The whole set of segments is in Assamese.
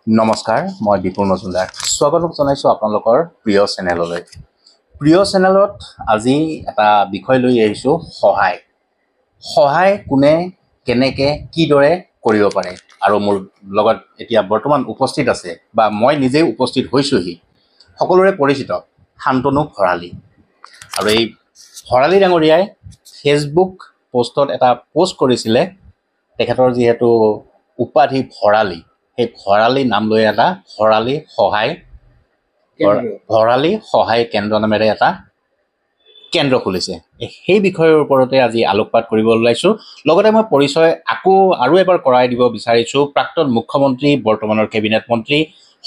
নমস্কাৰ, মই বিপুল মজুমদাৰ। স্বাগতম জনাইছোঁ আপোনালোকৰ প্ৰিয় চেনেললৈ। প্ৰিয় চেনেলত আজি এটা বিষয় লৈ আহিছোঁ, সহায়। সহায় কোনে কেনেকৈ কিদৰে কৰিব পাৰে। আৰু মোৰ লগত এতিয়া বৰ্তমান উপস্থিত আছে, বা মই নিজেই উপস্থিত হৈছোঁহি, সকলোৰে পৰিচিত শান্তনু ভৰালী। আৰু এই ভৰালী ডাঙৰীয়াই ফেচবুক পোষ্টত এটা পোষ্ট কৰিছিলে, তেখেতৰ যিহেতু উপাধি ভৰালী, সেই ভৰালী নাম লৈ এটা ভৰালী সহায় কেন্দ্ৰ নামেৰে এটা কেন্দ্ৰ খুলিছে। সেই বিষয়ৰ ওপৰতে আজি আলোকপাত কৰিব ওলাইছোঁ। লগতে মই পৰিচয় আৰু এবাৰ কৰাই দিব বিচাৰিছোঁ। প্ৰাক্তন মুখ্যমন্ত্ৰী, বৰ্তমানৰ কেবিনেট মন্ত্ৰী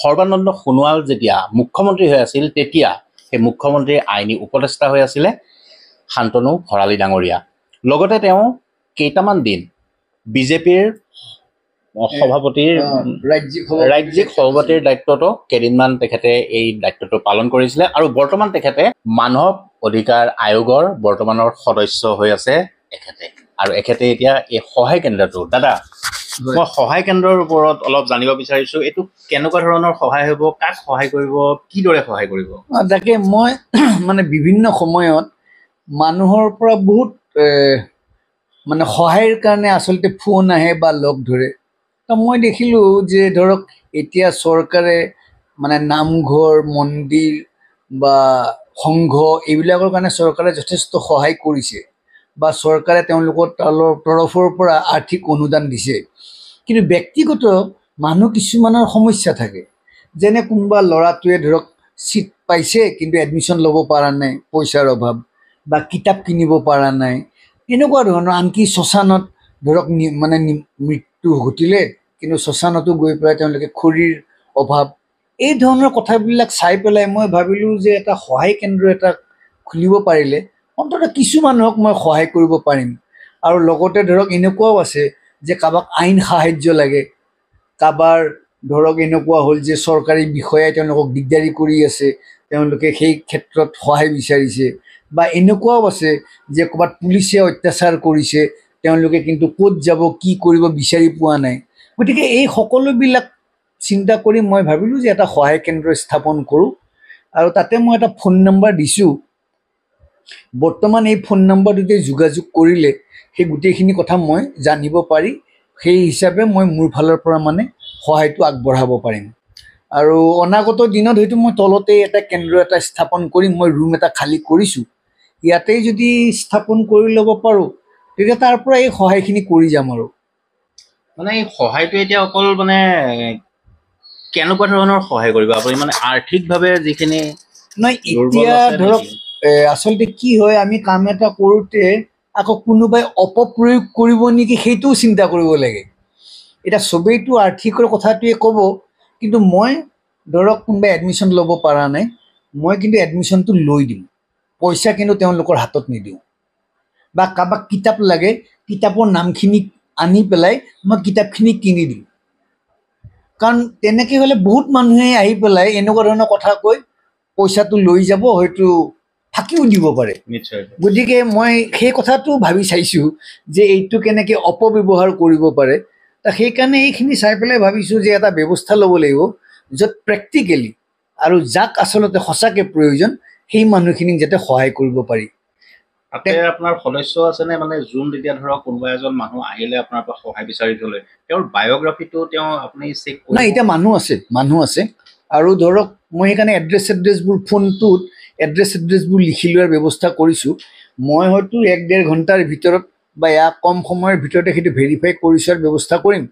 সৰ্বানন্দ সোণোৱাল যেতিয়া মুখ্যমন্ত্ৰী হৈ আছিল, তেতিয়া সেই মুখ্যমন্ত্ৰীৰ আইনী উপদেষ্টা হৈ আছিলে শান্তনু ভৰালী ডাঙৰীয়া। লগতে তেওঁ কেইটামান দিন বিজেপিৰ সভাপতিৰ ৰাজ্যিক সভাপতিৰ দায়িত্বটো কেইদিনমান তেখেতে এই দায়িত্বটো পালন কৰিছিলে। আৰু বৰ্তমান তেখেতে মানৱ অধিকাৰ আয়োগৰ বৰ্তমানৰ সদস্য হৈ আছে এখেতে। আৰু এখেতে এতিয়া এই সহায় কেন্দ্ৰটো, দাদা মই সহায় কেন্দ্ৰৰ ওপৰত অলপ জানিব বিচাৰিছোঁ। এইটো কেনেকুৱা ধৰণৰ সহায় হ'ব, কাক সহায় কৰিব, কিদৰে সহায় কৰিব? তাকে মই মানে বিভিন্ন সময়ত মানুহৰ পৰা বহুত সহায়ৰ কাৰণে আচলতে ফোন আহে বা লগ ধৰে। তো মই দেখিলোঁ যে ধৰক এতিয়া চৰকাৰে নামঘৰ, মন্দিৰ বা সংঘ এইবিলাকৰ কাৰণে চৰকাৰে যথেষ্ট সহায় কৰিছে, বা চৰকাৰে তেওঁলোকৰ তৰফৰ পৰা আৰ্থিক অনুদান দিছে। কিন্তু ব্যক্তিগত মানুহ কিছুমানৰ সমস্যা থাকে, যেনে কোনোবা ল'ৰাটোৱে ধৰক চিট পাইছে কিন্তু এডমিশ্যন ল'ব পৰা নাই, পইচাৰ অভাৱ, বা কিতাপ কিনিব পৰা নাই, এনেকুৱা ধৰণৰ। আনকি শ্মশানত ধৰক মৃত্যু ঘটিলে, কিন্তু শ্মশানতো গৈ পেলাই তেওঁলোকে খৰিৰ অভাৱ, এই ধৰণৰ কথাবিলাক চাই পেলাই মই ভাবিলোঁ যে এটা সহায় কেন্দ্ৰ এটা খুলিব পাৰিলে অন্ততঃ কিছু মানুহক মই সহায় কৰিব পাৰিম। আৰু লগতে ধৰক এনেকুৱাও আছে যে কাৰোবাক আইন সাহাৰ্য লাগে, কাৰোবাৰ ধৰক এনেকুৱা হ'ল যে চৰকাৰী বিষয়াই তেওঁলোকক দিগদাৰি কৰি আছে, তেওঁলোকে সেই ক্ষেত্ৰত সহায় বিচাৰিছে। বা এনেকুৱাও আছে যে ক'ৰবাত পুলিচে অত্যাচাৰ কৰিছে, তেওঁলোকে কিন্তু ক'ত যাব, কি কৰিব বিচাৰি পোৱা নাই। গতিকে এই সকলোবিলাক চিন্তা কৰি মই ভাবিলোঁ যে এটা সহায় কেন্দ্ৰ স্থাপন কৰোঁ। আৰু তাতে মই এটা ফোন নম্বৰ দিছোঁ। বৰ্তমান এই ফোন নম্বৰটোতে যোগাযোগ কৰিলে সেই গোটেইখিনি কথা মই জানিব পাৰি, সেই হিচাপে মই মোৰ ফালৰ পৰা সহায়টো আগবঢ়াব পাৰিম। আৰু অনাগত দিনত হয়তো মই তলতে এটা কেন্দ্ৰ এটা স্থাপন কৰিম। মই ৰুম এটা খালী কৰিছোঁ, ইয়াতেই যদি স্থাপন কৰি ল'ব পাৰোঁ, তেতিয়া তাৰ পৰা এই সহায়খিনি কৰি যাম। আৰু এই সহায়টো এতিয়া অকল কেনেকুৱা ধৰণৰ সহায় কৰিব আপুনি? আৰ্থিকভাৱে যিখিনি নহয়, এতিয়া ধৰক আচলতে কি হয়, আমি কাম এটা কৰোঁতে আকৌ কোনোবাই অপপ্ৰয়োগ কৰিব নেকি সেইটোও চিন্তা কৰিব লাগে। এতিয়া চবেইতো আৰ্থিকৰ কথাটোৱে ক'ব, কিন্তু মই ধৰক কোনোবাই এডমিশ্যন ল'ব পৰা নাই, মই কিন্তু এডমিশ্যনটো লৈ দিম, পইচা কিন্তু তেওঁলোকৰ হাতত নিদিওঁ। বা কাৰোবাক কিতাপ লাগে, কিতাপৰ নামখিনি আনি পেলাই মই কিতাপখিনি কিনি দিম। কাৰণ তেনেকৈ হ'লে বহুত মানুহে আহি পেলাই এনেকুৱা ধৰণৰ কথা কৈ পইচাটো লৈ যাব, হয়তো ফাঁকিও দিব পাৰে। নিশ্চয়। গতিকে মই সেই কথাটো ভাবি চাইছোঁ যে এইটো কেনেকৈ অপব্যৱহাৰ কৰিব পাৰে। সেইকাৰণে এইখিনি চাই পেলাই ভাবিছোঁ যে এটা ব্যৱস্থা ল'ব লাগিব, য'ত প্ৰেক্টিকেলি আৰু যাক আচলতে সঁচাকৈ প্ৰয়োজন সেই মানুহখিনিক যাতে সহায় কৰিব পাৰি। তাতে আপোনাৰ সদস্য আছেনে? যোন তেতিয়া ধৰক কোনোবা এজন মানুহ আহিলে আপোনাৰ পৰা সহায় বিচাৰি থ'লে, তেওঁৰ বায়'গ্ৰাফীটো আপুনি চেক কৰিব? নাই, এতিয়া মানুহ আছে। আৰু ধৰক মই সেইকাৰণে এড্ৰেছবোৰ ফোনটোত এড্ৰেছবোৰ লিখি লোৱাৰ ব্যৱস্থা কৰিছোঁ। মই হয়তো 1-1.5 ঘণ্টাৰ ভিতৰত বা কম সময়ৰ ভিতৰতে সেইটো ভেৰিফাই কৰি চোৱাৰ ব্যৱস্থা কৰিম।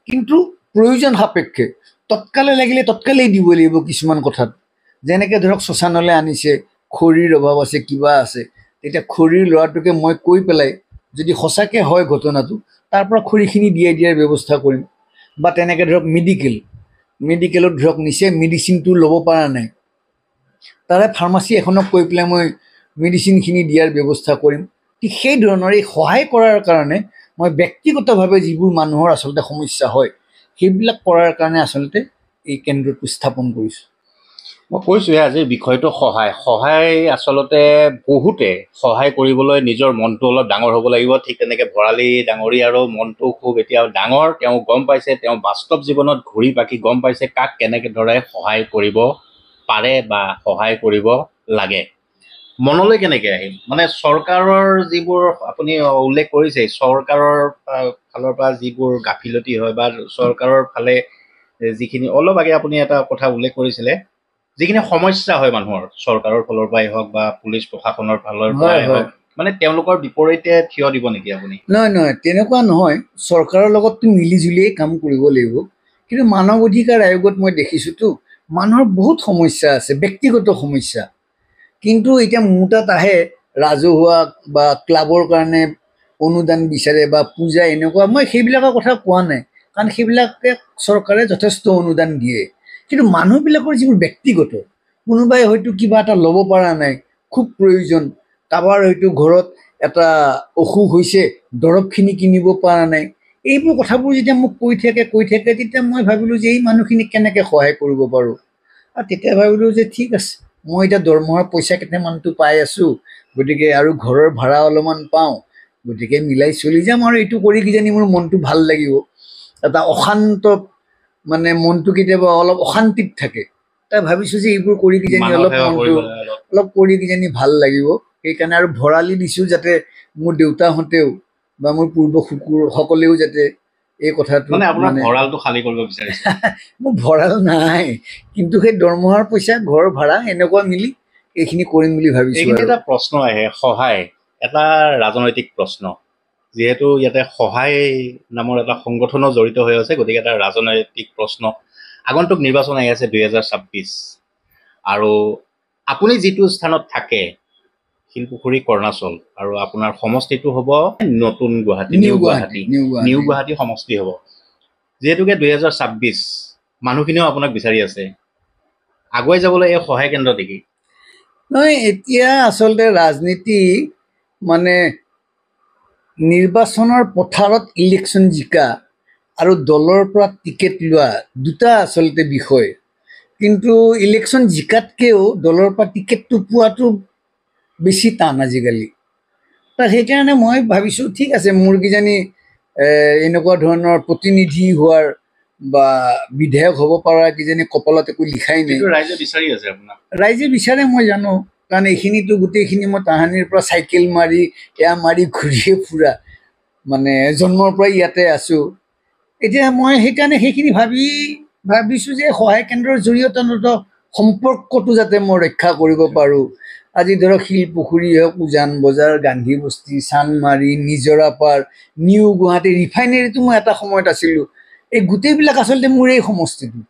কিন্তু প্ৰয়োজন সাপেক্ষে তৎকালে লাগিলে তৎকালেই দিব লাগিব কিছুমান কথাত। যেনেকৈ ধৰক শ্মশানলৈ আনিছে, খৰিৰ অভাৱ আছে, কিবা আছে, তেতিয়া খৰিৰ ল'ৰাটোকে মই কৈ পেলাই যদি সঁচাকৈ হয় ঘটনাটো, তাৰ পৰা খৰিখিনি দিয়াৰ ব্যৱস্থা কৰিম। বা তেনেকৈ ধৰক মেডিকেলত ধৰক নিছে, মেডিচিনটো ল'ব পৰা নাই, তাৰে ফাৰ্মাচী এখনক কৈ পেলাই মই মেডিচিনখিনি দিয়াৰ ব্যৱস্থা কৰিম। ঠিক সেই ধৰণৰ এই সহায় কৰাৰ কাৰণে মই ব্যক্তিগতভাৱে যিবোৰ মানুহৰ আচলতে সমস্যা হয় সেইবিলাক কৰাৰ কাৰণে আচলতে এই কেন্দ্ৰটো স্থাপন কৰিছোঁ। মই কৈছোঁহে আজিৰ বিষয়টো সহায় আচলতে বহুতে সহায় কৰিবলৈ নিজৰ মনটো অলপ ডাঙৰ হ'ব লাগিব। ঠিক তেনেকৈ ভৰালী ডাঙৰীয়াৰো মনটো খুব এতিয়া ডাঙৰ। তেওঁ গম পাইছে, তেওঁ বাস্তৱ জীৱনত ঘূৰি পাকি গম পাইছে কাক কেনেকৈ ধৰে সহায় কৰিব পাৰে বা সহায় কৰিব লাগে। মনলৈ কেনেকৈ আহিল মানে চৰকাৰৰ যিবোৰ আপুনি উল্লেখ কৰিছে, চৰকাৰৰ ফালৰ পৰা যিবোৰ গাফিলতি হয় বা চৰকাৰৰ ফালে যিখিনি অলপ আগে আপুনি এটা কথা উল্লেখ কৰিছিলে, যিখিনি সমস্যা হয় মানুহৰ চৰকাৰৰ ফালৰ পৰাই হওক বা পুলিচ প্ৰশাসনৰ ফালৰ পৰাই হওক, মানে তেওঁলোকৰ বিপৰীতে থিয় দিব নেকি আপুনি? নহয়, তেনেকুৱা নহয়। চৰকাৰৰ লগততো মিলিজুলিয়েই কাম কৰিব লাগিব। কিন্তু মানৱ অধিকাৰ আয়োগত মই দেখিছোঁতো মানুহৰ বহুত সমস্যা আছে, ব্যক্তিগত সমস্যা। কিন্তু এতিয়া মোৰ তাত আহে ৰাজহুৱা বা ক্লাবৰ কাৰণে অনুদান বিচাৰে বা পূজা এনেকুৱা, মই সেইবিলাকৰ কথা কোৱা নাই, কাৰণ সেইবিলাকে চৰকাৰে যথেষ্ট অনুদান দিয়ে। কিন্তু মানুহবিলাকৰ যিবোৰ ব্যক্তিগত, কোনোবাই হয়তো কিবা এটা ল'ব পৰা নাই, খুব প্ৰয়োজন, কাৰোবাৰ হয়তো ঘৰত এটা অসুখ হৈছে, দৰৱখিনি কিনিব পৰা নাই, এইবোৰ কথাবোৰ যেতিয়া মোক কৈ থাকে তেতিয়া মই ভাবিলোঁ যে এই মানুহখিনিক কেনেকৈ সহায় কৰিব পাৰোঁ। আৰু তেতিয়া ভাবিলোঁ যে ঠিক আছে, মই এতিয়া দৰমহাৰ পইচা কেইটামানটো পাই আছোঁ, গতিকে আৰু ঘৰৰ ভাড়া অলপমান পাওঁ, গতিকে মিলাই চলি যাম আৰু এইটো কৰি কিজানি মোৰ মনটো ভাল লাগিব। এটা অশান্ত মানে মনটো কেতিয়াবা অলপ অশান্তিত থাকে, তাই ভাবিছোঁ যে এইবোৰ কৰি কিজানি অলপ মনটো অলপ কৰি কিজানি ভাল লাগিব। সেইকাৰণে আৰু ভৰালি দিছোঁ যাতে মোৰ দেউতাহঁতেও বা মোৰ পূৰ্বসকলেও যাতে এই কথাটো আপোনাৰ ভঁৰালটো খালী কৰিব বিচাৰিছে। মোৰ ভঁৰাল নাই, কিন্তু সেই দৰমহাৰ পইচা, ঘৰ ভাড়া এনেকুৱা মিলি এইখিনি কৰিম বুলি ভাবিছোঁ। এইখিনি এটা প্ৰশ্ন আহে, সহায় এটা ৰাজনৈতিক প্ৰশ্ন, যিহেতু ইয়াতে সহায় নামৰ এটা সংগঠনো জড়িত হৈ আছে, গতিকে এটা ৰাজনৈতিক প্ৰশ্ন। আগন্তুক নিৰ্বাচন আহি আছে 2026, আৰু আপুনি যিটো স্থানত থাকে শিলপুখুৰী কৰ্ণাচল, আৰু আপোনাৰ সমষ্টিটো হ'ব নতুন গুৱাহাটী, নিউ গুৱাহাটী সমষ্টি হ'ব। যিহেতুকে 2026 মানুহখিনিও আপোনাক বিচাৰি আছে, আগুৱাই যাবলৈ এই সহায় কেন্দ্ৰ নেকি? নহয়, এতিয়া আচলতে ৰাজনীতি মানে নিৰ্বাচনৰ পথাৰত ইলেকশ্যন জিকা আৰু দলৰ পৰা টিকেট লোৱা দুটা আচলতে বিষয়। কিন্তু ইলেকশ্যন জিকাতকৈও দলৰ পৰা টিকেটটো পোৱাটো বেছি টান আজিকালি। সেইকাৰণে মই ভাবিছোঁ ঠিক আছে, মোৰ কিজানি এনেকুৱা ধৰণৰ প্ৰতিনিধি হোৱাৰ বা বিধায়ক হ'ব পৰা কিজানি কপালত একো লিখাই নাই। ৰাইজে বিচাৰি আছে আপোনাক। ৰাইজে বিচাৰে, মই জানো, কাৰণ এইখিনিতো গোটেইখিনি মই তাহানিৰ পৰা চাইকেল মাৰি ঘূৰিয়ে ফুৰা, মানে জন্মৰ পৰাই ইয়াতে আছোঁ। এতিয়া মই সেইকাৰণে সেইখিনি ভাবিছোঁ যে সহায় কেন্দ্ৰৰ জৰিয়তে অন্ততঃ সম্পৰ্কটো যাতে মই ৰক্ষা কৰিব পাৰোঁ। আজি ধৰক শিলপুখুৰী হওক, উজান বজাৰ, গান্ধী বস্তি, চানমাৰি, নিজৰা পাৰ, নিউ গুৱাহাটী, ৰিফাইনেৰীটো মই এটা সময়ত আছিলোঁ, এই গোটেইবিলাক আচলতে মোৰ এই সমষ্টিটো,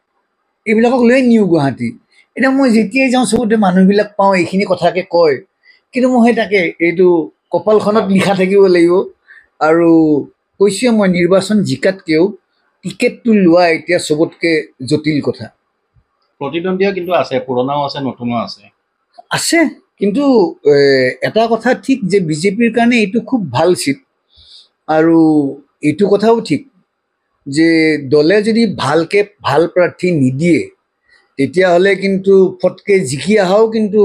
এইবিলাকক লৈ নিউ গুৱাহাটী। এতিয়া মই যেতিয়াই যাওঁ চবতে মানুহবিলাক পাওঁ এইখিনি কথাকে কয়, কিন্তু মই সেই তাকে এইটো কপালখনত লিখা থাকিব লাগিব। আৰু কৈছোৱে মই, নিৰ্বাচন জিকাতকৈও টিকেটটো লোৱা এতিয়া চবতকৈ জটিল কথা। প্ৰতিদ্বন্দ্বীও কিন্তু আছে, পুৰণাও আছে, নতুনো আছে। কিন্তু এটা কথা ঠিক যে বিজেপিৰ কাৰণে এইটো খুব ভাল চিট, আৰু এইটো কথাও ঠিক যে দলে যদি ভালকৈ ভাল প্ৰাৰ্থী নিদিয়ে তেতিয়াহ'লে কিন্তু ফটকৈ জিকি অহাও, কিন্তু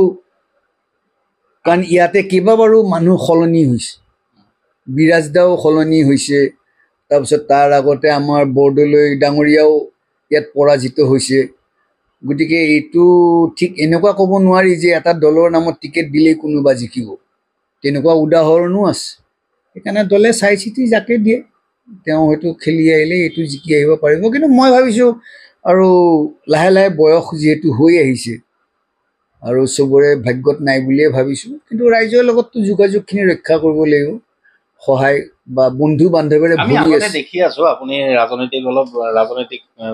কাৰণ ইয়াতে কেইবাবাৰো মানুহ সলনি হৈছে, বিৰাজ দাও সলনি হৈছে, তাৰপিছত তাৰ আগতে আমাৰ বৰদলৈ ডাঙৰীয়াও ইয়াত পৰাজিত হৈছে। গতিকে এইটো ঠিক এনেকুৱা ক'ব নোৱাৰি যে এটা দলৰ নামত টিকেট দিলেই কোনোবা জিকিব, তেনেকুৱা উদাহৰণো আছে। সেইকাৰণে দলে চাই চিতি যাকে দিয়ে, তেওঁ হয়তো খেলি আহিলে এইটো জিকি আহিব পাৰিব। কিন্তু মই ভাবিছোঁ আৰু লাহে লাহে বয়স যিহেতু হৈ আহিছে আৰু চবৰে ভাগ্যত নাই বুলিয়ে ভাবিছোঁ, কিন্তু ৰাইজৰ লগততো যোগাযোগখিনি ৰক্ষা কৰিব লাগিব। সহায় বা বন্ধু বান্ধৱেৰে ভৰি আছে, দেখি আছোঁ আপুনি ৰাজনৈতিক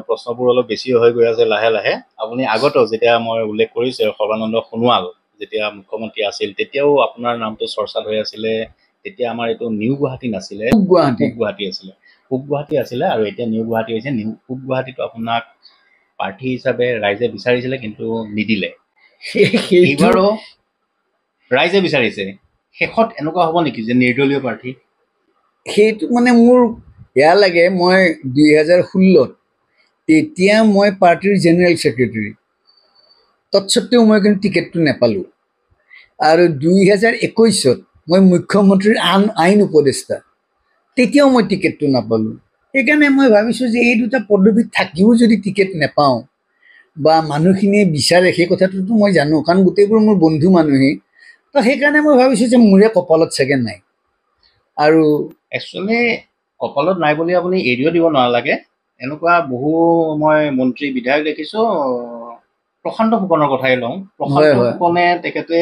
প্ৰশ্নবোৰ অলপ বেছি হৈ গৈ আছে লাহে লাহে। আপুনি আগতেও যেতিয়া মই উল্লেখ কৰিছোঁ, সৰ্বানন্দ সোণোৱাল যেতিয়া মুখ্যমন্ত্ৰী আছিল তেতিয়াও আপোনাৰ নামটো চৰ্চাত হৈ আছিলে। তেতিয়া আমাৰ এইটো নিউ গুৱাহাটী নাছিলে, পূব গুৱাহাটী আছিলে, আৰু এতিয়া নিউ গুৱাহাটী হৈছে। পূব গুৱাহাটীটো আপোনাক প্ৰাৰ্থী হিচাপে ৰাইজে বিচাৰিছিলে, কিন্তু নিদিলে। এইবাৰো ৰাইজে বিচাৰিছে, শেষত এনেকুৱা হ'ব নেকি যে নিৰ্দলীয় প্ৰাৰ্থী? সেইটো মানে মোৰ বেয়া লাগে। মই 2016 তেতিয়া মই পাৰ্টীৰ জেনেৰেল ছেক্ৰেটেৰী, তৎসত্ত্বেও মই কিন্তু টিকেটটো নাপালোঁ। আৰু 2021-ত মই মুখ্যমন্ত্ৰীৰ আইন উপদেষ্টা, তেতিয়াও মই টিকেটটো নাপালোঁ। সেইকাৰণে মই ভাবিছোঁ যে এই দুটা পদবীত থাকিও যদি টিকেট নাপাওঁ বা মানুহখিনিয়ে বিচাৰে, সেই কথাটোতো মই জানো, কাৰণ গোটেইবোৰ মোৰ বন্ধু মানুহেই। তো সেইকাৰণে মই ভাবিছোঁ যে মোৰে কপালত চাগে নাই। আৰু একচুৱেলি কপালত নাই বুলি আপুনি এৰিও দিব নালাগে। এনেকুৱা বহু মই মন্ত্ৰী বিধায়ক দেখিছোঁ। প্ৰশান্ত ফুকনৰ কথাই লওঁ, প্ৰশান্ত হয়। ফুকনে তেখেতে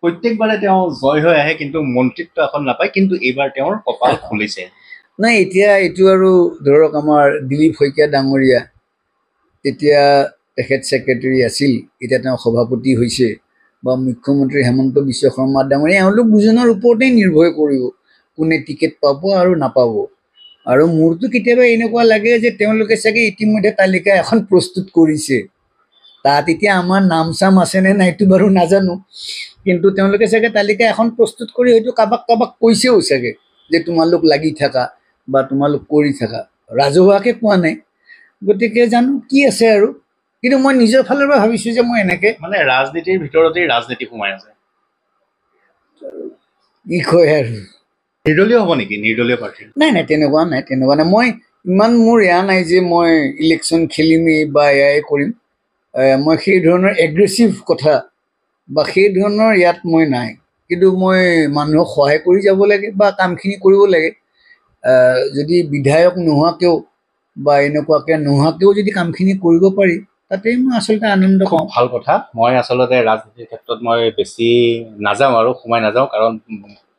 প্ৰত্যেকবাৰে তেওঁ জয় হৈ আহে, কিন্তু মন্ত্ৰিত্ব এখন নাপায়। কিন্তু এইবাৰ তেওঁৰ কপাল খুলিছে। নাই, এতিয়া এইটো আৰু ধৰক আমাৰ দিলীপ শইকীয়া ডাঙৰীয়া, তেতিয়া তেখেত ছেক্ৰেটেৰী আছিল, এতিয়া তেওঁ সভাপতি হৈছে, বা মুখ্যমন্ত্ৰী হেমন্ত বিশ্ব শৰ্মা ডাঙৰীয়া, এওঁলোক দুজনৰ ওপৰতেই নিৰ্ভৰ কৰিব কোনে টিকেট পাব আৰু নাপাব। আৰু মোৰতো কেতিয়াবা এনেকুৱা লাগে যে তেওঁলোকে চাগে ইতিমধ্যে তালিকা এখন প্ৰস্তুত কৰিছে। তাত এতিয়া আমাৰ নাম চাম আছেনে নাই এইটো বাৰু নাজানো, কিন্তু তেওঁলোকে চাগে তালিকা এখন প্ৰস্তুত কৰি হয়তো কাৰোবাক কৈছেও চাগে যে তোমালোক লাগি থাকা বা তোমালোক কৰি থাকা। ৰাজহুৱাকৈ কোৱা নাই, গতিকে জানো কি আছে আৰু। কিন্তু মই নিজৰ ফালৰ পৰা ভাবিছোঁ যে মই এনেকৈ মানে ৰাজনীতিৰ ভিতৰতেই ৰাজনীতি সোমাই আছে। কি কয় আৰু, নিৰ্দলীয় হ'ব নেকি? নিৰ্দলীয় প্ৰাৰ্থী? নাই তেনেকুৱা নাই। মই ইমান মোৰ এয়া নাই যে মই ইলেকশ্যন খেলিমেই বা এয়াই কৰিম। মই সেই ধৰণৰ এগ্ৰেছিভ কথা বা সেই ধৰণৰ ইয়াত মই নাই। কিন্তু মই মানুহক সহায় কৰি যাব লাগে বা কামখিনি কৰিব লাগে। যদি বিধায়ক নোহোৱাকৈও বা এনেকুৱাকৈ নোহোৱাকৈও যদি কামখিনি কৰিব পাৰি, তাতেই মই আচলতে আনন্দ খুব পাওঁ। ভাল কথা। মই আচলতে ৰাজনীতিৰ ক্ষেত্ৰত মই বেছি নাযাওঁ আৰু সোমাই নাযাওঁ, কাৰণ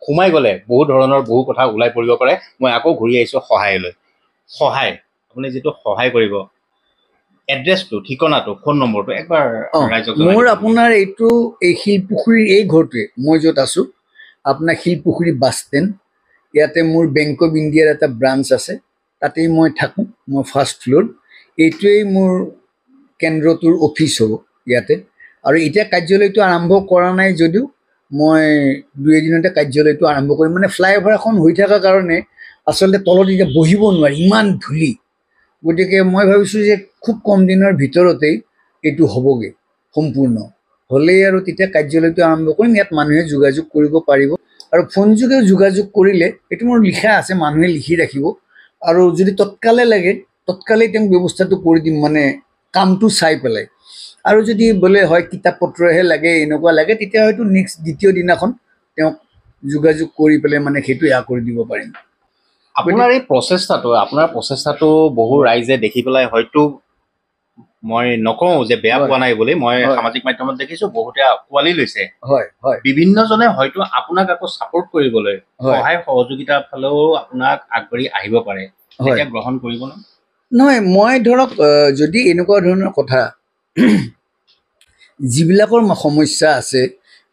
সোমাই গ'লে বহু ধৰণৰ বহু কথা ওলাই পৰিব পাৰে। মই আকৌ ঘূৰি আহিছোঁ সহায়লৈ। সহায়, আপুনি যিটো সহায় কৰিব, এড্ৰেছটো, ঠিকনাটো, ফোন নম্বৰটো একবাৰ ৰাইজক জনাই মোৰ দিব। আপোনাৰ এইটো এই শিলপুখুৰীৰ এই ঘৰটোৱে, মই য'ত আছোঁ, আপোনাৰ শিলপুখুৰী বাছ ষ্টেণ্ড, ইয়াতে মোৰ বেংক অফ ইণ্ডিয়াৰ এটা ব্ৰাঞ্চ আছে, তাতেই মই থাকোঁ। মই ফাৰ্ষ্ট ফ্ল'ৰ, এইটোৱেই মোৰ কেন্দ্ৰটোৰ অফিচ হ'ব ইয়াতে। আৰু এতিয়া কাৰ্যালয়টো আৰম্ভ কৰা নাই যদিও মই 2 এদিনতে কাৰ্যালয়টো আৰম্ভ কৰিম। মানে ফ্লাইঅভাৰ এখন হৈ থকাৰ কাৰণে আচলতে তলত এতিয়া বহিব নোৱাৰি, ইমান ধূলি। গতিকে মই ভাবিছোঁ যে খুব কম দিনৰ ভিতৰতেই এইটো হ'বগৈ সম্পূৰ্ণ। হ'লেই আৰু তেতিয়া কাৰ্যালয়টো আৰম্ভ কৰিম। ইয়াত মানুহে যোগাযোগ কৰিব পাৰিব, আৰু ফোনযোগেও যোগাযোগ কৰিলে, এইটো মোৰ লিখা আছে, মানুহে লিখি ৰাখিব। আৰু যদি তৎকালে লাগে, তৎকালেই তেওঁক ব্যৱস্থাটো কৰি দিম, মানে কামটো চাই পেলাই। আৰু যদি বোলে হয় কিতাপ পত্ৰহে লাগে, এনেকুৱা লাগে, তেতিয়া হয়তো নেক্সট দ্বিতীয় দিনাখন তেওঁক যোগাযোগ কৰি পেলাই মানে সেইটো এয়া কৰি দিব পাৰিম। আপোনাৰ এই প্ৰচেষ্টাটো বহু ৰাইজে দেখি পেলাই, হয়তো মই নকওঁ যে বেয়া পোৱা নাই বুলি, মই সামাজিক মাধ্যমত দেখিছোঁ বহুতে আঁকোৱালি লৈছে। বিভিন্নজনে হয়তো আপোনাক আকৌ ছাপোৰ্ট কৰিবলৈ, সহায় সহযোগিতাৰ ফালেও আপোনাক আগবাঢ়ি আহিব পাৰে, তেতিয়া গ্ৰহণ কৰিব ন? নহয়, মই ধৰক যদি এনেকুৱা ধৰণৰ কথা যিবিলাকৰ সমস্যা আছে,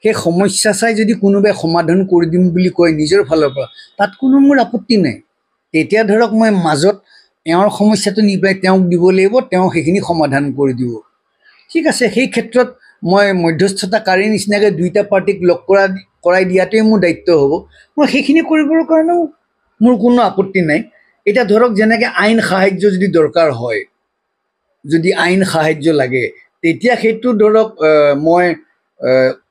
সেই সমস্যা চাই যদি কোনোবাই সমাধান কৰি দিম বুলি কয় নিজৰ ফালৰ পৰা, তাত কোনো মোৰ আপত্তি নাই। তেতিয়া ধৰক মই মাজত এওঁৰ সমস্যাটো নি পেলাই তেওঁক দিব লাগিব, তেওঁ সেইখিনি সমাধান কৰি দিব। ঠিক আছে, সেই ক্ষেত্ৰত মই মধ্যস্থতাকাৰীৰ নিচিনাকৈ দুইটা পাৰ্টিক লগ কৰাই দিয়াটোৱে মোৰ দায়িত্ব হ'ব। মই সেইখিনি কৰিবৰ কাৰণেও মোৰ কোনো আপত্তি নাই। এতিয়া ধৰক যেনেকৈ আইন সাহাৰ্য যদি দৰকাৰ হয়, যদি আইন সাহাৰ্য লাগে, তেতিয়া সেইটো ধৰক মই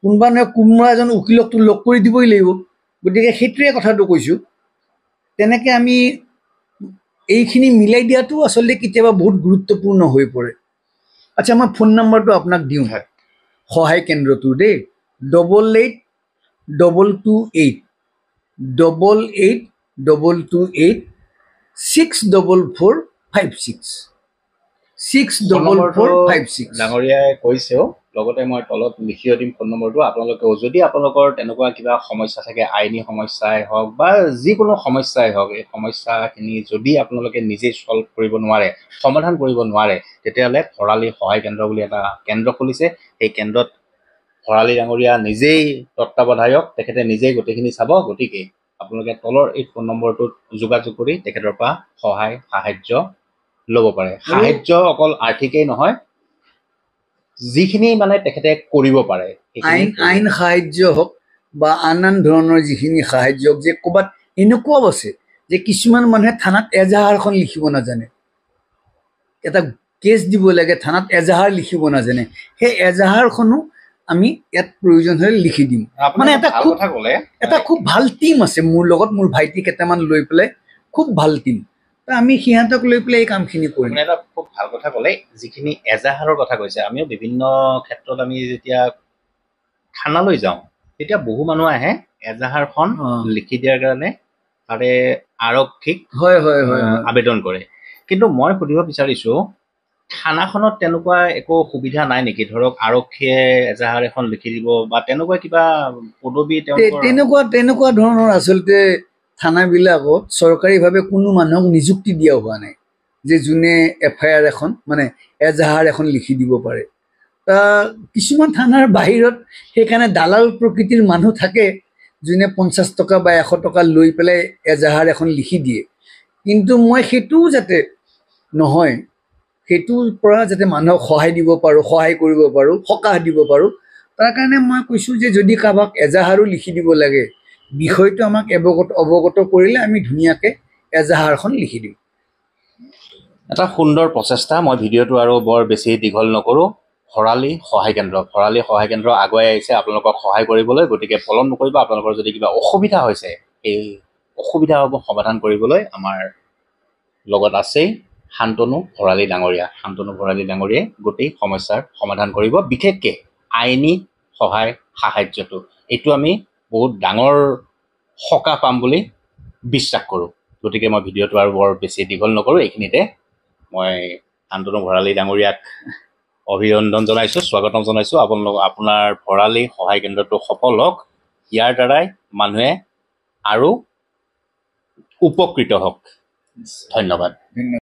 কোনোবা নহয় কোনোবা এজন উকিলকটো লগ কৰি দিবই লাগিব। গতিকে সেইটোৱে কথাটো কৈছোঁ। তেনেকৈ আমি এইখিনি মিলাই দিয়াটো আচলতে কেতিয়াবা বহুত গুৰুত্বপূৰ্ণ হৈ পৰে। আচ্ছা, মই ফোন নম্বৰটো আপোনাক দিওঁ, সহায় কেন্দ্ৰটোৰ দেই, 882228 64456 64456। ডাঙৰীয়াই কৈছেও, লগতে মই তলত লিখিও দিম ফোন নম্বৰটো। আপোনালোকেও যদি আপোনালোকৰ তেনেকুৱা কিবা সমস্যা থাকে, আইনী সমস্যাই হওক বা যিকোনো সমস্যাই হওক, এই সমস্যাখিনি যদি আপোনালোকে নিজেই ছল্ভ কৰিব নোৱাৰে, সমাধান কৰিব নোৱাৰে, তেতিয়াহ'লে ভৰালী সহায় কেন্দ্ৰ বুলি এটা কেন্দ্ৰ খুলিছে। সেই কেন্দ্ৰত ভৰালী ডাঙৰীয়া নিজেই তত্ত্বাৱধায়ক, তেখেতে নিজেই গোটেইখিনি চাব। গতিকে আপোনালোকে তলৰ এই ফোন নম্বৰটোত যোগাযোগ কৰি তেখেতৰ পৰা সহায় সাহাৰ্য ল'ব পাৰে। সাহাৰ্য অকল আৰ্থিকেই নহয়, যিখিনি মানে তেখেতে কৰিব পাৰে, আইন সাহাৰ্য হওক বা আন ধৰণৰ যিখিনি সাহাৰ্য হওক। যে ক'ৰবাত এনেকুৱাও আছে যে কিছুমান মানুহে থানাত এজাহাৰখন লিখিব নাজানে, এটা কেছ দিব লাগে থানাত এজাহাৰ লিখিব নাজানে সেই এজাহাৰখনো আমি ইয়াত প্ৰয়োজন হ'লে লিখি দিম মানে এটা খুব ভাল টীম আছে মোৰ লগত মোৰ ভাইটি কেইটামান লৈ পেলাই খুব ভাল টীম আমি সিহঁতক লৈ পেলাই এই কামখিনি কৰিম এটা খুব ভাল কথা ক'লে যিখিনি এজাহাৰৰ কথা কৈছে আমিও বিভিন্ন ক্ষেত্ৰত আমি যেতিয়া থানালৈ যাওঁ তেতিয়া বহু মানুহ আহে এজাহাৰখন লিখি দিয়াৰ কাৰণে তাৰে আৰক্ষীক আবেদন কৰে কিন্তু মই সুধিব বিচাৰিছোঁ থানাখনত তেনেকুৱা একো সুবিধা নাই নেকি ধৰক আৰক্ষীয়ে এজাহাৰ এখন লিখি দিব বা তেনেকুৱা কিবা পদবী তেনেকুৱা ধৰণৰ আচলতে থানাবিলাকত চৰকাৰীভাৱে কোনো মানুহক নিযুক্তি দিয়া হোৱা নাই যে যোনে FIR এখন মানে এজাহাৰ এখন লিখি দিব পাৰে কিছুমান থানাৰ বাহিৰত সেইকাৰণে দালাল প্ৰকৃতিৰ মানুহ থাকে যোনে 50 টকা বা 100 টকা লৈ পেলাই এজাহাৰ এখন লিখি দিয়ে কিন্তু মই সেইটোও যাতে নহয় সেইটোৰ পৰা যাতে মানুহক সহায় দিব পাৰোঁ সহায় কৰিব পাৰোঁ সকাহ দিব পাৰোঁ তাৰ কাৰণে মই কৈছোঁ যে যদি কাৰোবাক এজাহাৰো লিখি দিব লাগে বিষয়টো আমাক অৱগত কৰিলে আমি ধুনীয়াকৈ এজাহাৰখন লিখি দিম এটা সুন্দৰ প্ৰচেষ্টা মই ভিডিঅ'টো আৰু বৰ বেছি দীঘল নকৰোঁ ভৰালী সহায় কেন্দ্ৰ আগুৱাই আহিছে আপোনালোকক সহায় কৰিবলৈ গতিকে পলম নকৰিব আপোনালোকৰ যদি কিবা অসুবিধা হৈছে এই অসুবিধাসমূহ সমাধান কৰিবলৈ আমাৰ লগত আছেই শান্তনু ভৰালী ডাঙৰীয়াই গোটেই সমস্যাৰ সমাধান কৰিব বিশেষকৈ আইনী সহায় সাহায্যটো এইটো আমি বহুত ডাঙৰ সকাহ পাম বুলি বিশ্বাস কৰোঁ গতিকে মই ভিডিঅ'টো আৰু বৰ বেছি দীঘল নকৰোঁ এইখিনিতে মই শান্তনু ভৰালী ডাঙৰীয়াক অভিনন্দন জনাইছোঁ স্বাগতম জনাইছোঁ আপোনাৰ ভৰালী সহায় কেন্দ্ৰটো সফল হওক ইয়াৰ দ্বাৰাই মানুহে আৰু উপকৃত হওক ধন্যবাদ